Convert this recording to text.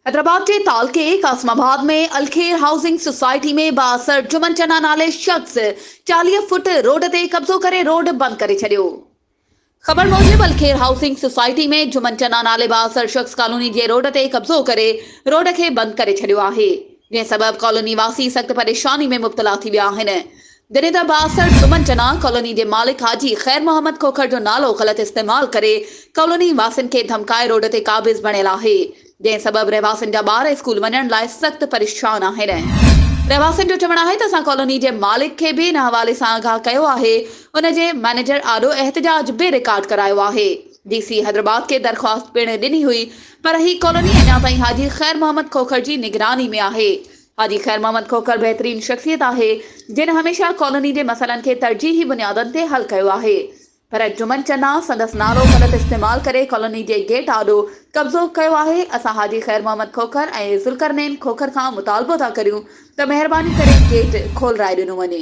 हैदराबाद के तालके कासमाबाद में अलखेर housing society में बासर जुमन चना नाले शख्स 40 फुट रोड ते कब्जो करे रोड बंद करे छड़ियो। ख़बर मूजिब अलखेर हाउसिंग सोसाइटी में जुमन चना नाले बासर शख्स कॉलोनी जे रोड ते कब्जो करे रोड खे बंद करे छड़ियो आहे। जंहिं सबब कॉलोनी वासी सख्त परेशानी में मुब्तला थी विया आहिनि। जॾहिं त बासर जुमन चना कॉलोनी जे मालिक हाजी ख़ैर मोहम्मद खोखर जो नालो ग़लत इस्तेमाल करे कॉलोनी वासिन खे धमकाए रोड ते काबिज़ बणियल आहे। जंहिं सबब रहवासिन जा ॿार स्कूल वञण लाइ सख्त परेशान आहिनि। रहवासिन जो चवणु आहे त असां कॉलोनी जे मालिक खे बि इन हवाले सां आगाह कयो आहे। उन जे मैनेजर आॾो एहतजाज बे रिकॉर्ड करायो आहे। डीसी हैदराबाद खे दरख़्वास्त पिणु ॾिनी हुई, पर ही कॉलोनी अञा ताईं हाजी ख़ैर मोहम्मद खोखर जी निगरानी में आहे। हाजी ख़ैर मोहम्मद खोखर बहितरीन शख़्सियत आहे, जिन हमेशह कॉलोनी जे मसइलनि खे तरजीही बुनियादनि ते हल कयो आहे। पर जुमन चना संदसि नालो ग़लत इस्तेमाल करे कॉलोनी जे गेट आॾो कब्ज़ो कयो आहे। असां हाजी ख़ैर मोहम्मद खोखर ऐं ज़ुल्करनैन खोखर खां मुतालबो था करियूं त महिरबानी करे गेट खोलराए ॾिनो वञे।